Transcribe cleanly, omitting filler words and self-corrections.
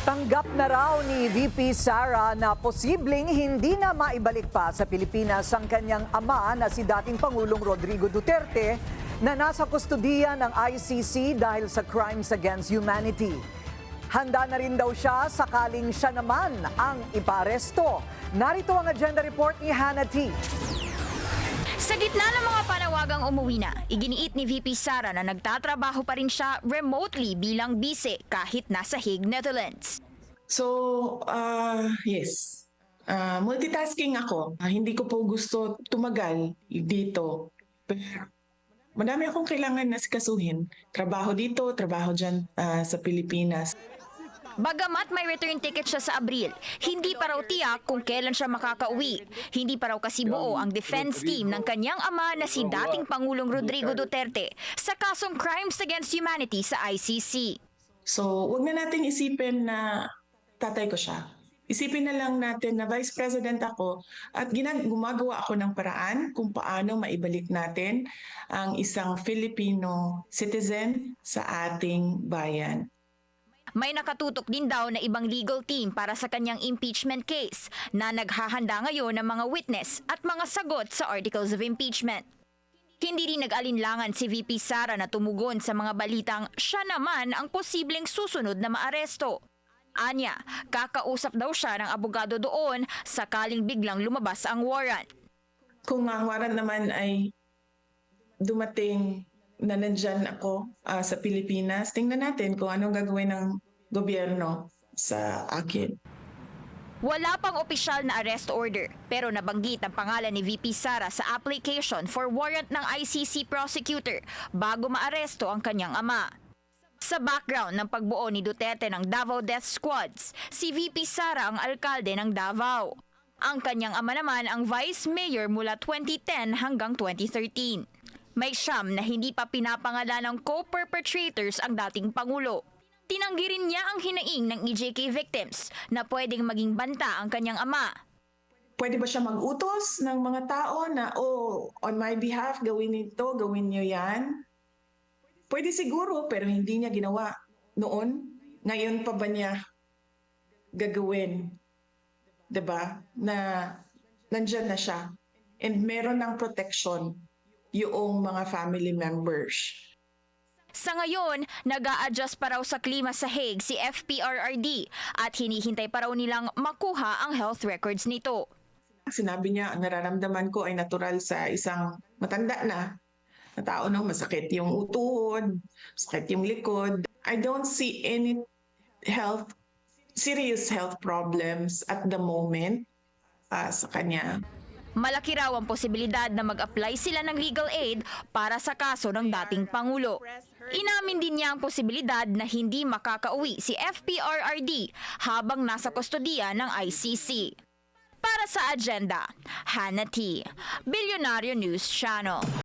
Tanggap na raw ni VP Sara na posibleng hindi na maibalik pa sa Pilipinas ang kanyang ama na si dating Pangulong Rodrigo Duterte na nasa kustodiya ng ICC dahil sa crimes against humanity. Handa na rin daw siya sakaling siya naman ang iparesto. Narito ang agenda report ni Hannah T. Sa gitna ng mga panawagang umuwi na, iginiit ni VP Sara na nagtatrabaho pa rin siya remotely bilang bise kahit nasa Hague, Netherlands. So, yes. Multitasking ako. Hindi ko po gusto tumagal dito. Madami akong kailangan na sikasuhin. Trabaho dito, trabaho dyan sa Pilipinas. Bagamat may return ticket siya sa Abril, hindi pa raw tiyak kung kailan siya makakauwi. Hindi pa raw kasi buo ang defense team ng kanyang ama na si dating Pangulong Rodrigo Duterte sa kasong crimes against humanity sa ICC. So, wag na natin isipin na tatay ko siya. Isipin na lang natin na Vice President ako at gumagawa ako ng paraan kung paano maibalik natin ang isang Filipino citizen sa ating bayan. May nakatutok din daw na ibang legal team para sa kanyang impeachment case na naghahanda ngayon ng mga witness at mga sagot sa articles of impeachment. Hindi rin nag-alinlangan si VP Sara na tumugon sa mga balitang siya naman ang posibleng susunod na maaresto. Anya, kakausap daw siya ng abogado doon sakaling biglang lumabas ang warrant. Kung ang warrant naman ay dumating na nandyan ako sa Pilipinas, tingnan natin kung anong gagawin ng gobyerno sa akin. Wala pang opisyal na arrest order pero nabanggit ang pangalan ni VP Sara sa application for warrant ng ICC prosecutor bago maaresto ang kanyang ama. Sa background ng pagbuo ni Duterte ng Davao Death Squads, si VP Sara ang alkalde ng Davao. Ang kanyang ama naman ang vice mayor mula 2010 hanggang 2013. May siyam na hindi pa pinapangalan ng co-perpetrators ang dating Pangulo. Tinanggi rin niya ang hinaing ng EJK victims na pwedeng maging banta ang kanyang ama. Pwede ba siya mag-utos ng mga tao na, on my behalf, gawin ito, gawin niyo yan? Pwede siguro, pero hindi niya ginawa noon. Ngayon pa ba niya gagawin? 'Di ba? Na nandyan na siya. And meron ng protection yung mga family members. Sa ngayon, nag-a-adjust pa raw sa klima sa Hague si FPRRD at hinihintay pa raw nilang makuha ang health records nito. Sinabi niya, ang nararamdaman ko ay natural sa isang matanda na tao, no? Masakit yung utuhod, masakit yung likod. I don't see any serious health problems at the moment sa kanya. Malaki raw ang posibilidad na mag-apply sila ng legal aid para sa kaso ng dating Pangulo. Inamin din niya ang posibilidad na hindi makakauwi si FPRRD habang nasa kustodiya ng ICC. Para sa agenda, Hannah T. Bilyonaryo News Channel.